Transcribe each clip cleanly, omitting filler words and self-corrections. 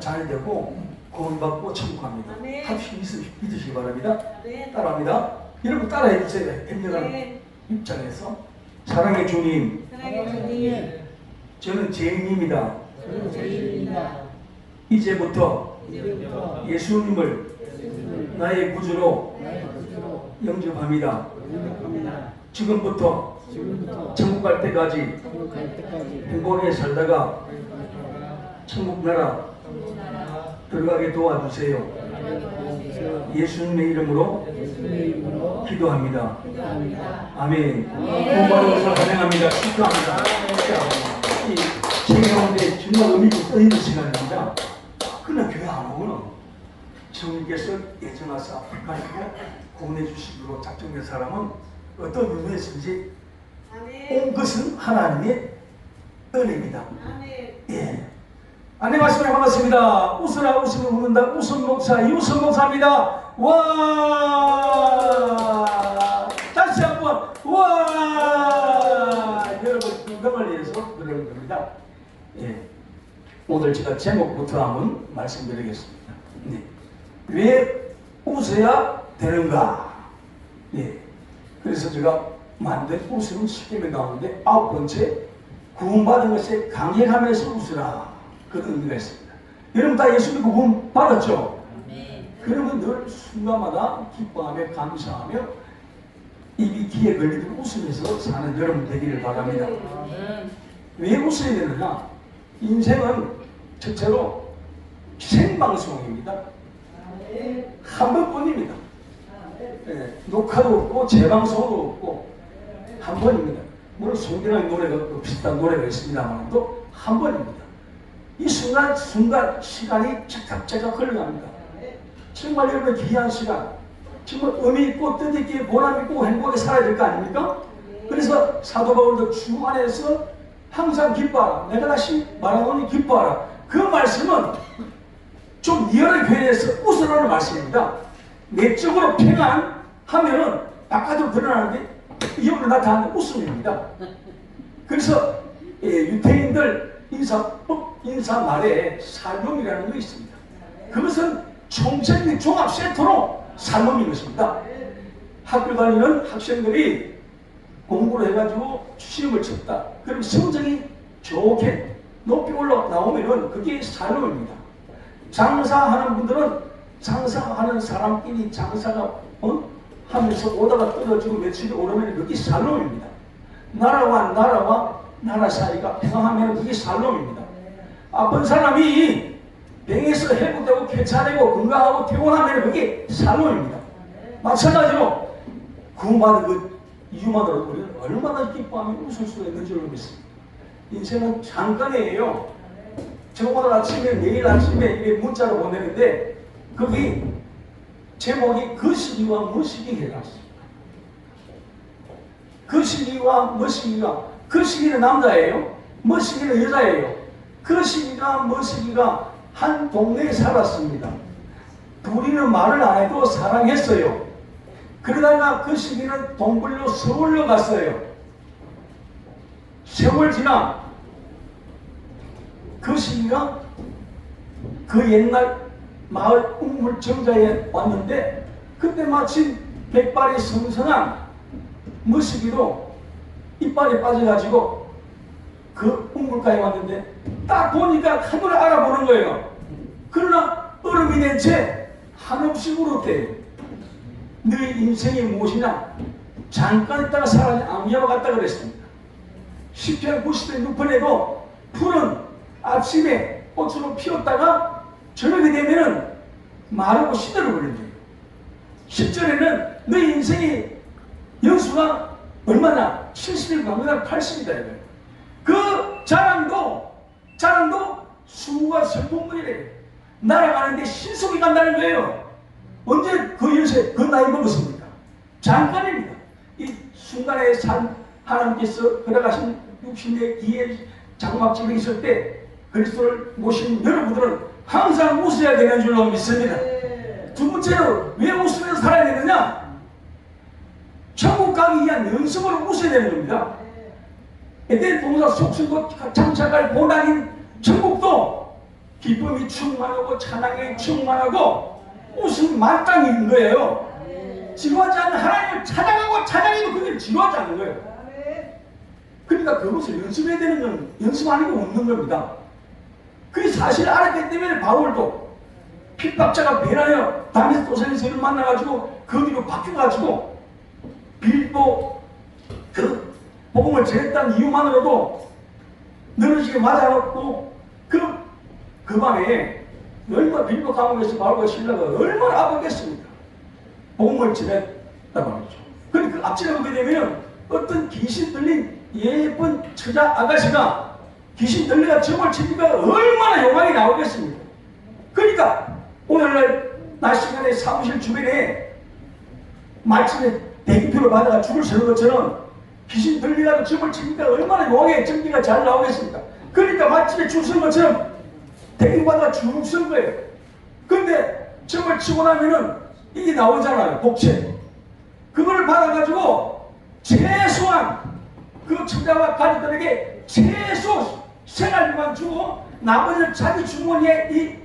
잘 되고 구원받고 천국합니다. 네. 합심 믿으시기 바랍니다. 네. 따라합니다. 여러분 따라해 주세요. 협력하는 네. 입장에서 사랑의 주님, 사랑의 주님, 저는 죄인입니다. 저는 죄인입니다. 이제부터 이제부터 예수님을 나의 구주로 나의 구주로 영접합니다. 영접합니다. 지금부터 지금부터 천국 갈 때까지 천국 갈 때까지 행복하게 살다가 천국 나라 들어가게 도와주세요. 도와주세요. 예수님의 이름으로 예수님의 이름으로 기도합니다. 기도합니다. 아멘. 아멘. 구원받은 것을 환영합니다. 축하합니다. 자, 이 가운데 정말 의미 있는 시간입니다. 그러나 교회 안 오면 주님께서 예정하사 앞까지고 보내주시기로 작정된 사람은 어떤 의미에서인지 아멘. 온 것은 하나님의 은혜입니다. 아멘. 예. 안녕하십니까. 반갑습니다. 웃으라 웃으면 웃는다. 웃음 목사 이웃음 목사입니다. 와! 다시 한번 와! 여러분 건강을 위해서 그러는 겁니다. 예. 오늘 제가 제목부터 한번 말씀드리겠습니다. 네. 왜 웃어야 되는가? 예. 그래서 제가 만든 웃음 10개명 가운데 9번째 구원받은 것에 감격하면서 웃으라. 그런 의미가 있습니다. 여러분 다 예수 믿고 구원 받았죠? 그러면 늘 순간마다 기뻐하며 감사하며 입이 귀에 걸리도록 웃으면서 사는 여러분 되기를 바랍니다. 왜 웃어야 되느냐? 인생은 첫째로 생방송입니다. 한 번뿐입니다. 예, 녹화도 없고 재방송도 없고 한 번입니다. 물론 송대랑 노래가 비슷한 노래가 있습니다만도 한 번입니다. 이 순간 시간이 착각착각 흘러갑니다. 정말 여러분 귀한 시간, 정말 의미 있고 뜻있게 보람 있고 행복하게 살아야 될 거 아닙니까? 그래서 사도 바울도 주 안에서 항상 기뻐하라. 내가 다시 말하노니 기뻐하라. 그 말씀은 좀 리얼한 표현에서 웃으라는 말씀입니다. 내적으로 평안하면은 바깥으로 드러나는데 이형으로 나타나는 웃음입니다. 그래서 유태인들 인사 말에 살롬이라는 게 있습니다. 그것은 총체적인 종합 세트로 살롬인 것입니다. 학교 다니는 학생들이 공부를 해가지고 시험을 쳤다. 그럼 성적이 좋게 높이 올라 나오면은 그게 살롬입니다. 장사하는 분들은 장사하는 사람끼리 장사가 하면서 오다가 떨어지고 며칠이 오르면 그게 살롬입니다. 나라와 나라 사이가 평화하면 그게 살롬입니다. 아픈 사람이 병에서 회복되고 쾌차되고 건강하고 퇴원하면 그게 살롬입니다. 마찬가지로 구원받은 그 이유만으로 우리는 얼마나 기뻐하며 웃을 수가 있는 줄 믿습니다. 인생은 잠깐이에요. 제가 오늘 아침에 내일 아침에 이게 문자로 보내는데 거기 제목이 그 시기와 뭐 시기 해놨습니다. 그 시기와 뭐 시기가, 그 시기는 남자예요. 뭐 시기는 여자예요. 그 시기가 뭐 시기가 한 동네에 살았습니다. 둘이는 말을 안 해도 사랑했어요. 그러다가 그 시기는 동굴로 서울로 갔어요. 세월 지나 그 시기가 그 옛날 마을 우물정자에 왔는데 그때 마침 백발이 성성한 머시기로 이빨이 빠져가지고 그 우물가에 왔는데 딱 보니까 하늘을 알아보는 거예요. 그러나 얼음이 된 채 한없이 울었대요. 너희 인생이 무엇이냐? 잠깐 있다가 사라진 아무야와 같다 그랬습니다. 10편 90편 6편에도 풀은 아침에 꽃으로 피었다가 저녁이 되면은 마르고 시들어버린대요. 10절에는 너희 인생이 연수가 얼마나 70일 가면 80이다 이거예요. 그 자랑도 수고가 성공물이래요. 날아가는데 신속히 간다는 거예요. 언제 그 연세 그 나이 먹었습니까? 잠깐입니다. 이 순간에 하나님께서 허락하신 60대 기회 장막집에 있을 때 그리스도를 모신 여러분들은 항상 웃어야 되는 줄로 믿습니다. 두 번째로 왜 웃으면서 살아야 되느냐? 천국 가기 위한 연습으로 웃어야 되는 겁니다. 에덴 동산 속수고 장차갈 고난인 천국도 기쁨이 충만하고 찬양이 충만하고 웃음이 만땅이 있는 거예요. 지루하지 않는 하나님을 찬양하고 찬양해도 그게 지루하지 않는 거예요. 그러니까 그것을 연습해야 되는 건 연습 아니고 웃는 겁니다. 그게 사실 알았기 때문에 바울도 핍박자가 변하여 다메섹 도상에서 만나가지고 거기로 바뀌어가지고 빌보 그 복음을 전했다는 이유만으로도 늘어지게 맞아놓고 그 밤에 얼마나 빌보 감옥에서 바울과 실라가 얼마나 아팠겠습니까? 복음을 전했다고 말이죠. 그러니까 그 앞질러 보게 되면 어떤 귀신 들린 예쁜 처자 아가씨가 귀신 들려가 점을 치니까 얼마나 욕망이 나오겠습니까? 그러니까 오늘날 낮 시간에 사무실 주변에 말씀에 대기표를 받아가 줄을 서는 것처럼 귀신 들리가지고 점을 치니까 얼마나 용왕의 전기가 잘 나오겠습니까? 그러니까 맛집에 줄 서는 것처럼 대기표 받아가 쭉 서는 거예요. 근데 점을 치고 나면은 이게 나오잖아요. 복채. 그걸 받아가지고 최소한 그 처자와 가족들에게 최소 생활비만 주고 나머지는 자기 주머니에 이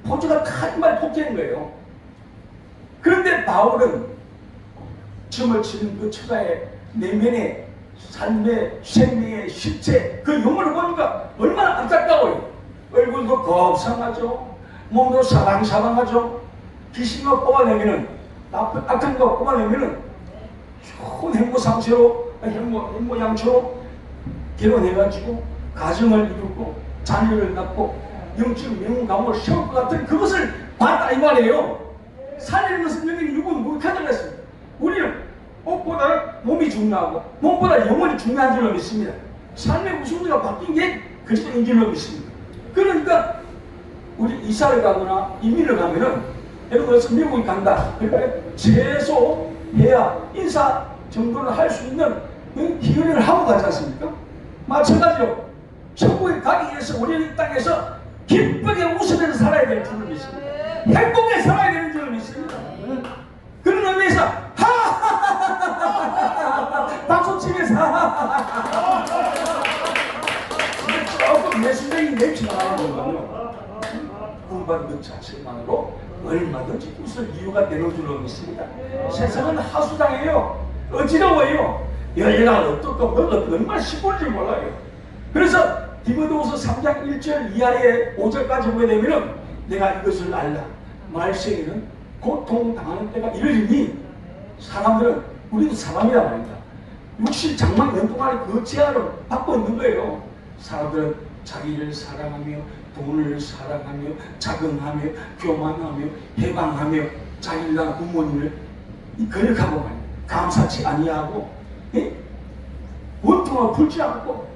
포즈가 칼만 폭행인 거예요. 그런데 바울은 점을 치는 그 처자의 내면의 삶의 생명의 실체 그 영혼을 보니까 얼마나 안타까워요. 얼굴도 곱상하죠. 몸도 사방사방하죠. 귀신과 뽑아내면은 악한 거 뽑아내면은 좋은 행보상처로 행보양처로 결혼해가지고 가정을 이루고 자녀를 낳고 영적 명문가문을 세울 것 같은 그것을 봤다 이 말이에요. 살리는 것은 여기는 육은 무익하다고 했습니다. 우리는 옷보다 몸이 중요하고 몸보다 영혼이 중요한 줄로 믿습니다. 삶의 우선순위가 바뀐 게 그리스도인 줄로 믿습니다. 그러니까 우리 이사를 가거나 이민을 가면은 예를 들어서 미국에 간다. 그러니까 최소 해야 인사 정도는 할 수 있는 기회를 하고 가지 않습니까? 마찬가지로 천국에 가기 위해서 우리는 이 땅에서 기쁘게 웃으면서 살아야 될 줄을 믿습니다. 행복하게 살아야 되는 줄을 믿습니다. 그런 의미에서 하하하하하하 박수치면서 조금 예술적인 랩치가 나오는 거요. 구원받은 것 자체만으로 얼마든지 웃을 이유가 되는 줄로 믿습니다. 세상은 하수당해요. 어지러워요. 여기가 어떻고 뭐가 얼마나 시골인지 몰라요. 그래서 디모데후서 3장 1절 이하의 5절까지 보게 되면은 내가 이것을 알라. 말세에는 고통당하는 때가 이르리니 사람들은 우리도 사람이란 말입니다. 60장만 년 동안 그 제한을 받고 있는 거예요. 사람들은 자기를 사랑하며 돈을 사랑하며 자긍하며 교만하며 해방하며 자기를 낳은 부모님을 거역하고 말이에요. 감사치 아니하고 원통을 풀지 않고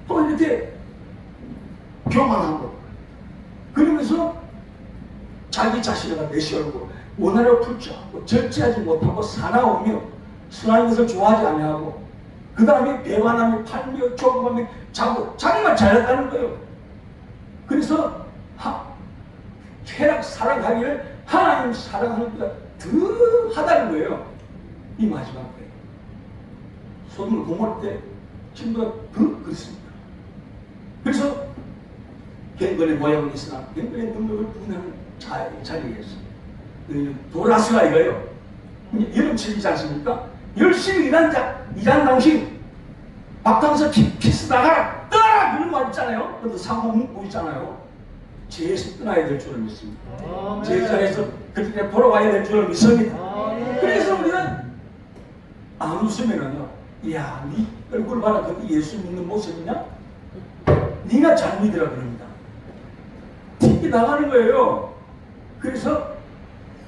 또 이렇게 교만하고 그러면서 자기 자신을 내세우고 원한을 풀지 않고 절제하지 못하고 사나우며 선한 것을 좋아하지 아니하고 그 다음에 배반하며 팔며 조급하며 자기만 잘했다는 거예요. 그래서 쾌락 사랑하기를 하나님 사랑하는 것보다 더 하다는 거예요. 이 마지막 때 소돔을 공할 때 친구가 더 그렇습니다. 그래서 갱건의 모양은 있으나 갱건의 능력을 부인하는 자리에서 너희는 돌아서라 이거예요. 여름철이지 않습니까? 열심히 일한 당신 박탕서 키스 나가라 떠나라 그런 말 있잖아요. 그래도 상호문구 있잖아요. 죄에서 떠나야 될 줄을 믿습니다. 제자에서 그렇게 돌아와야 될 줄을 믿습니다. 그래서 우리는 안 웃으면은요, 야, 네 얼굴 봐라. 그게 예수 믿는 모습이냐? 네가 잘 믿으라 그럽니다. 틱이 나가는 거예요. 그래서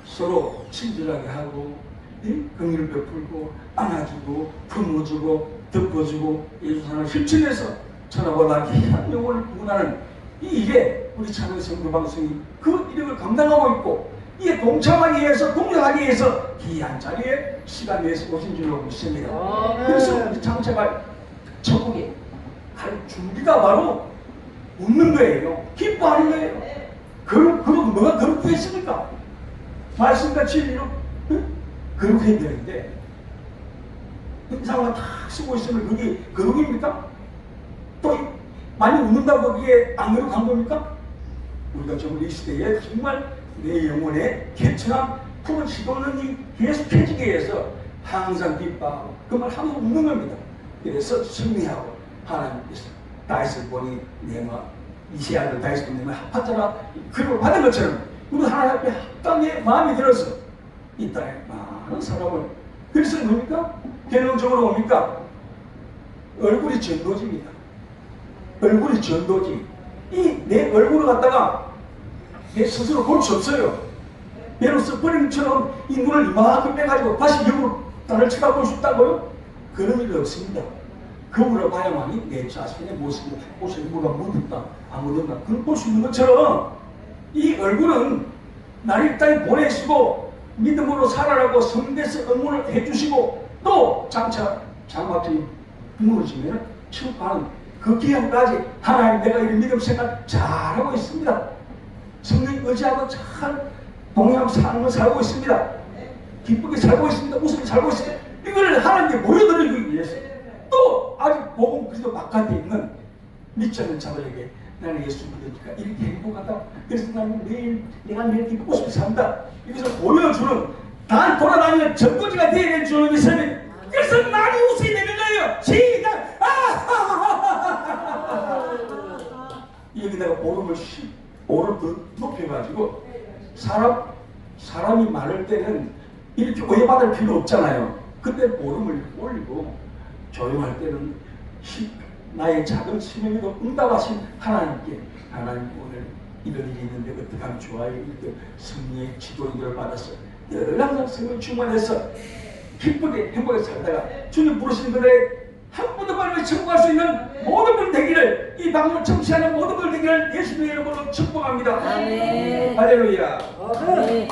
서로 친절하게 하고 긍휼을 베풀고 안아주고 품어주고 덮어주고 예수사랑을 실천해서 천하보다 귀한 영혼을 구원하는 이 일에 우리 찬양 성교방송이 그 이름을 감당하고 있고 이에 동참하기 위해서 동력하기 위해서 귀한 자리에 시간 내서 오신 줄로 믿습니다. 그래서 우리 장차가 천국에 갈 준비가 바로 웃는 거예요. 기뻐하는 거예요. 그리고 뭐가 거룩했습니까? 말씀과 진리로 거룩해야 되는데 인상만 탁 쓰고 있으면 그게 거룩입니까? 또 많이 웃는다고 그게 안 그렇게 한 겁니까? 우리가 정말 이 시대에 정말 내 영혼에 개천한 푸른 시도는 계속해지기 위해서 항상 기뻐하고 그 말 항상 웃는 겁니다. 그래서 승리하고 하나님께서 다윗을 보니 내가 이세 아들 다윗을 내가 합하자라 그걸 받은 것처럼 우리 하나님 앞에 합당의 마음이 들어서 이 땅에 많은 사람을 그래서 뭡니까? 결론적으로 뭡니까? 얼굴이 전도지입니다. 얼굴이 전도지. 이 내 얼굴을 갖다가 내 스스로 볼 수 없어요. 예로서 버림처럼 이 눈을 이만큼 빼가지고 다시 역으로 나를 쳐다볼 수 있다고요? 그런 일이 없습니다. 거울을 봐야만이 내 자신의 모습이 뭐가 묻었다 안 묻었다 그걸 볼 수 있는 것처럼 이 얼굴은 나를 이 땅에 보내시고 믿음으로 살아라고 성대에서 응원을 해주시고 또 장차 장막이 무너지면 취급하는 그 기간까지 하나님 내가 이런 믿음 생활 잘하고 있습니다. 성령 의지하고 잘 동행하고 삶을 살고 있습니다. 기쁘게 살고 있습니다. 웃으며 살고 있습니다. 이걸 하나님께 보여드리기 위해서 또 아직 복음 그리스도 바깥에 있는 믿지 않는 자들에게 나는 예수 믿으니까 이렇게 행복하다. 그래서 나는 내가 매일 기쁘고 싶어 산다. 이것을 보여주는 단 돌아다니는 전도지가 되어야 될 줄을 믿습니다. 그래서 많이 웃어야 되는 거예요. 시작! 여기다가 오를 더 높여가지고 사람이 많을 때는 이렇게 오해받을 필요 없잖아요. 그때 보름을 올리고 조용할 때는 나의 작은 심령에도 응답하신 하나님께 하나님 오늘 이런 일이 있는데 어떻게 하면 좋아요? 이렇게 성령의 지도 인도를 받아서 늘 항상 성령 충만해서 기쁘게 행복하게 살다가 주님 부르시는 그들의 한 분도 말로 천국할 수 있는 모든 분 되기를 이 방송을 청취하는 모든 분 되기를 예수님의 이름으로 축복합니다. 아멘. 할렐루야. 아멘.